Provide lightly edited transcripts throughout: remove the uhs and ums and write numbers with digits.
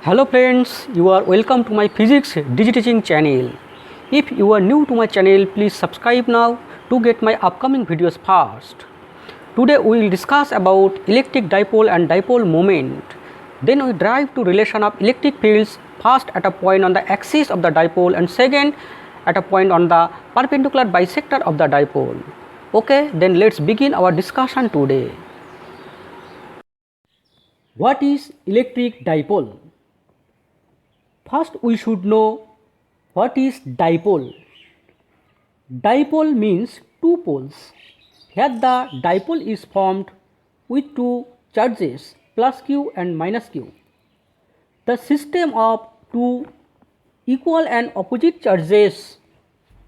Hello friends, you are welcome to my physics digiteaching channel. If you are new to my channel, please subscribe now to get my upcoming videos first. Today we will discuss about electric dipole and dipole moment. Then we drive to relation of electric fields, first at a point on the axis of the dipole and second at a point on the perpendicular bisector of the dipole. Okay, then let's begin our discussion today. What is electric dipole? First we should know what is dipole. Dipole means two poles. Here the dipole is formed with two charges plus q and minus q. The system of two equal and opposite charges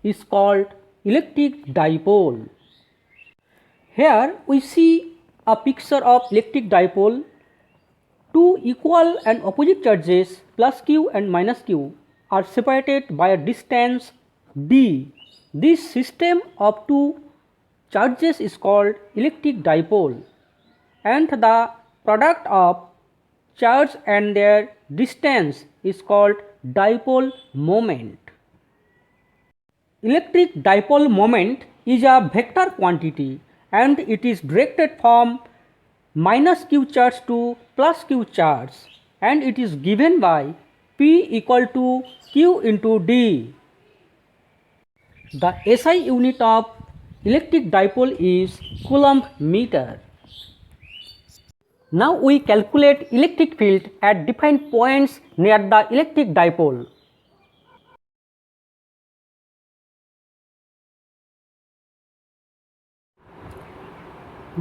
is called electric dipole. Here we see a picture of electric dipole. Two equal and opposite charges plus q and minus q are separated by a distance d. This system of two charges is called electric dipole, and the product of charge and their distance is called dipole moment. Electric dipole moment is a vector quantity and it is directed from minus q charge to plus q charge, and it is given by P equal to Q into D. The SI unit of electric dipole is Coulomb meter. Now we calculate electric field at different points near the electric dipole.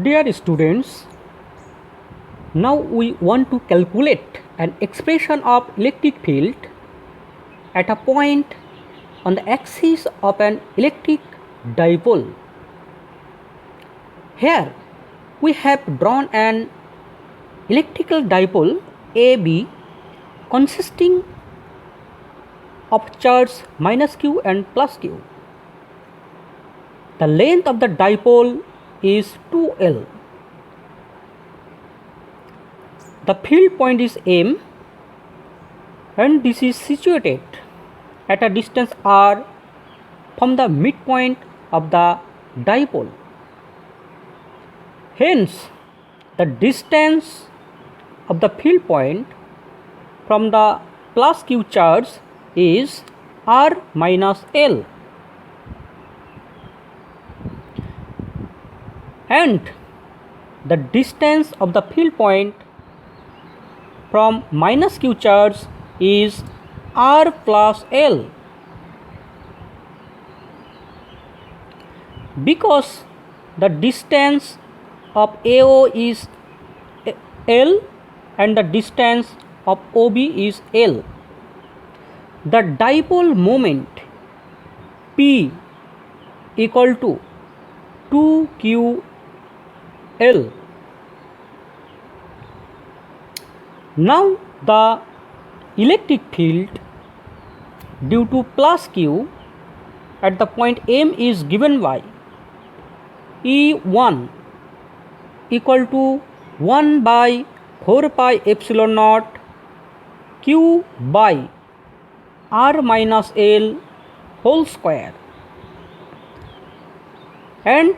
Dear students, now we want to calculate an expression of electric field at a point on the axis of an electric dipole. Here we have drawn an electrical dipole AB consisting of charge minus q and plus q. The length of the dipole is 2L. The field point is M and this is situated at a distance r from the midpoint of the dipole. Hence, the distance of the field point from the plus q charge is r minus L, and the distance of the field point from minus q charge is r plus L. Because the distance of AO is L and the distance of OB is L, the dipole moment P equal to 2QL. Now the electric field due to plus q at the point M is given by E1 equal to 1 by 4 pi epsilon naught q by r minus L whole square, and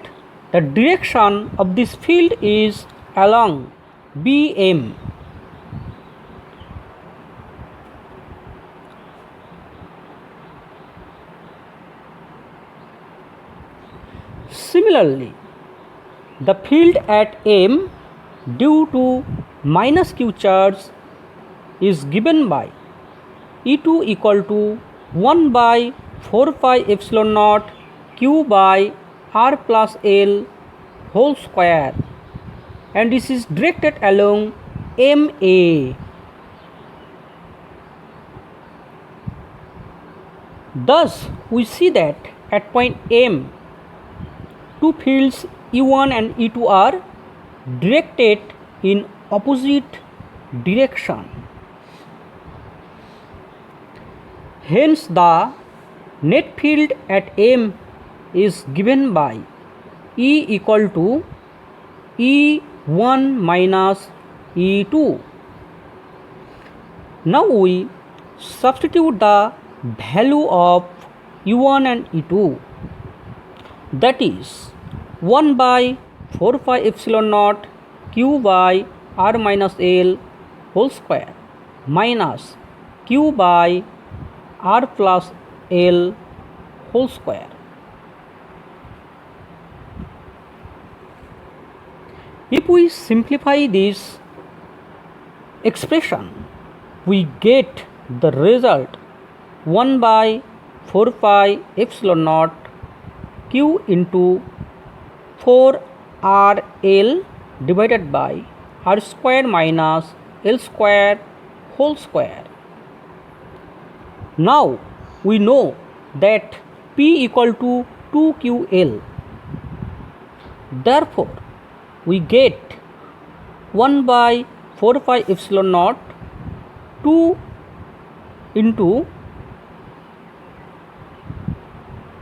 the direction of this field is along BM. Similarly, the field at M due to minus q charge is given by E2 equal to 1 by 4 pi epsilon naught q by r plus L whole square, and this is directed along MA. Thus, we see that at point M, two fields E1 and E2 are directed in opposite direction. Hence, the net field at M is given by E equal to E1 minus E2. Now we substitute the value of u1 and u2, that is 1 by 4 pi epsilon naught q by r minus l whole square minus q by r plus l whole square. If we simplify this expression, we get the result 1 by 4 pi epsilon naught q into 4 rl divided by r square minus l square whole square. Now we know that P equal to 2QL. Therefore, we get 1 by 4 pi epsilon naught 2 into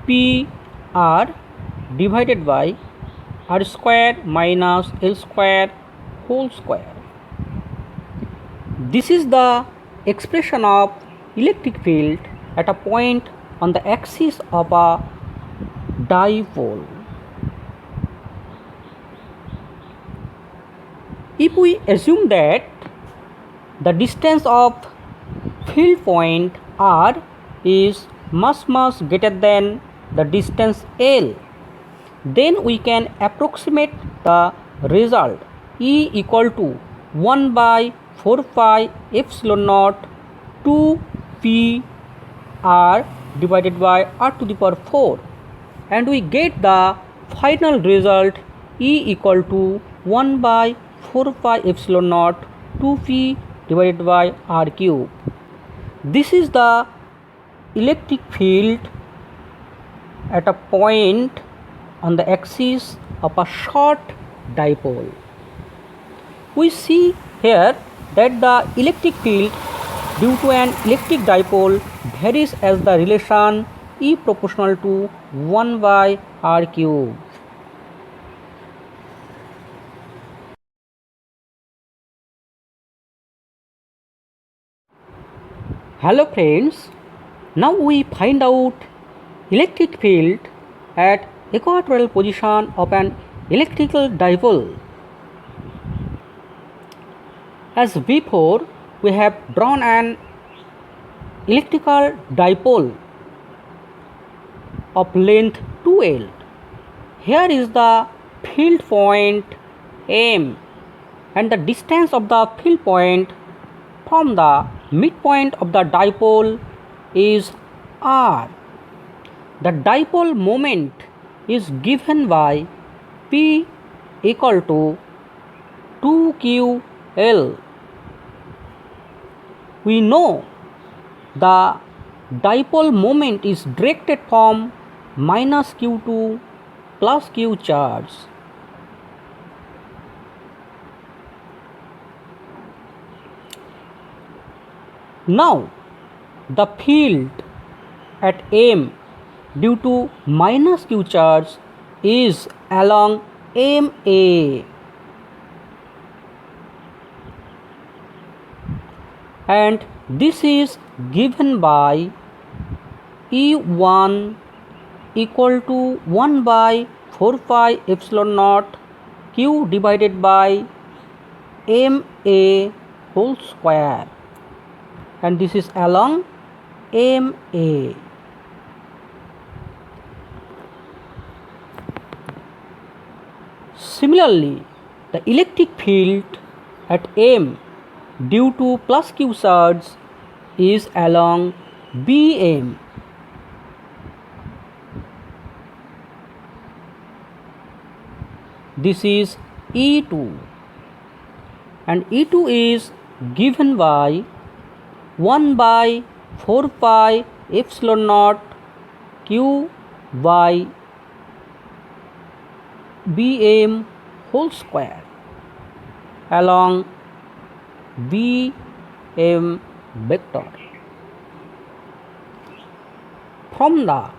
PR divided by r square minus l square whole square. This is the expression of electric field at a point on the axis of a dipole. If we assume that the distance of field point r is much greater than the distance L, then we can approximate the result E equal to 1 by 4 pi epsilon naught 2 p r divided by r to the power 4, and we get the final result E equal to 1 by 4 pi epsilon naught 2 p divided by r cube. This is the electric field at a point on the axis of a short dipole. We see here that the electric field due to an electric dipole varies as the relation E proportional to 1 by r cube. Hello friends, now we find out electric field at equatorial position of an electrical dipole. As before, we have drawn an electrical dipole of length 2L. Here is the field point M, and the distance of the field point from the midpoint of the dipole is r. The dipole moment is given by P equal to 2QL. We know the dipole moment is directed from minus q to plus q charge. Now the field at M due to minus q charge is along MA, and this is given by E1 equal to 1 by 4 pi epsilon naught q divided by MA whole square, and this is along MA. Similarly, the electric field at M due to plus q charge is along BM. This is E2, and E2 is given by 1 by 4 pi epsilon naught q by BM whole square along BM vector. From the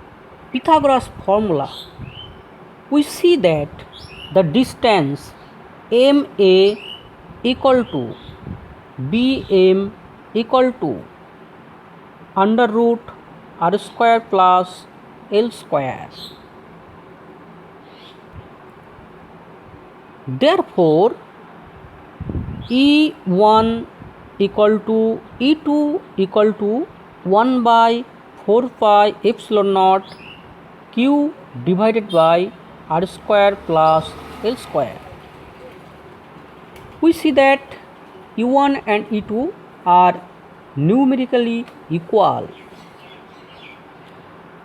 Pythagoras formula, we see that the distance MA equal to BM equal to under root r square plus l square. Therefore, E1 equal to E2 equal to 1 by 4 pi epsilon naught q divided by r square plus l square. We see that E1 and E2 are numerically equal.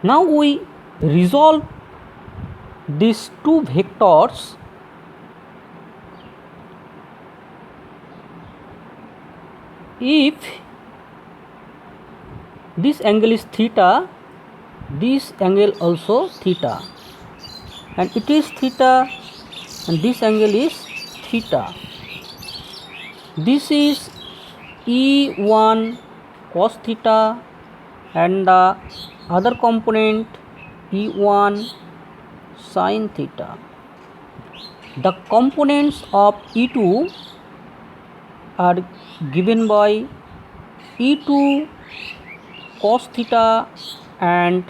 Now we resolve these two vectors. If this angle is theta, this angle also theta, and it is theta and this angle is theta. This is E1 cos theta and the other component E1 sin theta. The components of E2 are given by E2 cos theta and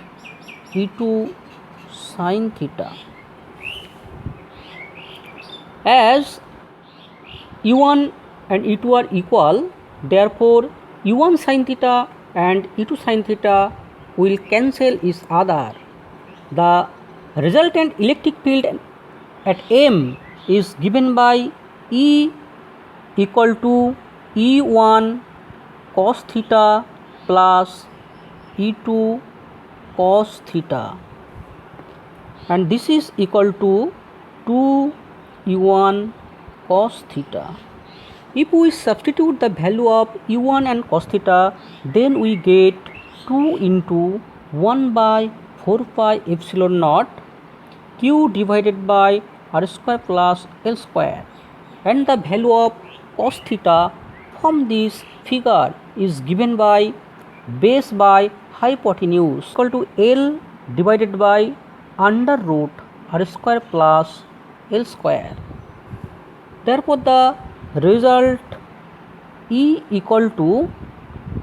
E2 sin theta. As E1 and E2 are equal, therefore E1 sin theta and E2 sin theta will cancel each other. The resultant electric field at M is given by E equal to E1 cos theta plus E2 cos theta, and this is equal to 2 E1 cos theta. If we substitute the value of E1 and cos theta, then we get 2 into 1 by 4 pi epsilon naught q divided by r square plus l square, and the value of cos theta from this figure is given by base by hypotenuse equal to L divided by under root r square plus l square. Therefore, the result E equal to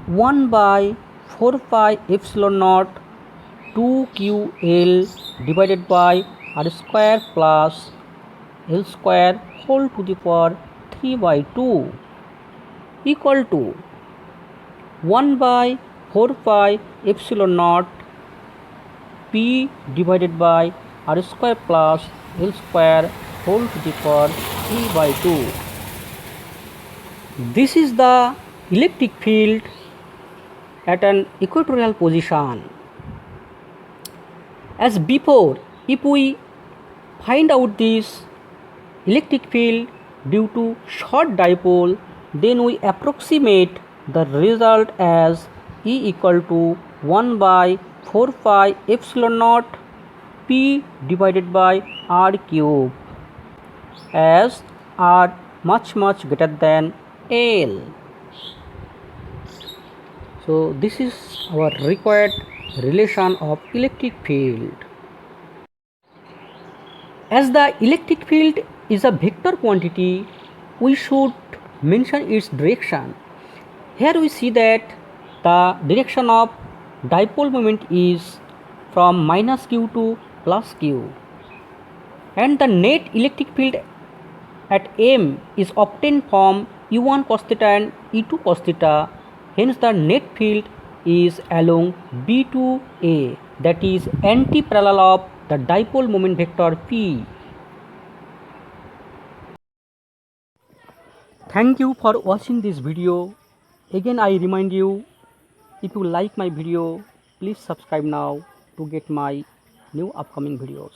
1 by 4 pi epsilon naught 2ql divided by r square plus l square whole to the power 3 by 2 equal to 1 by 4 pi epsilon naught p divided by r square plus l square whole to the power 3 by 2. This is the electric field at an equatorial position. As before, if we find out this electric field due to short dipole, then we approximate the result as E equal to 1 by 4 pi epsilon naught P divided by R cube, as R much greater than L. So this is our required relation of electric field. As the electric field is a vector quantity, we should mention its direction. Here we see that the direction of dipole moment is from minus q to plus q, and the net electric field at M is obtained from E1 cos theta and E2 cos theta. Hence the net field is along B to A, that is anti-parallel of the dipole moment vector P. Thank you for watching this video. Again I remind you, if you like my video, please subscribe now to get my new upcoming videos.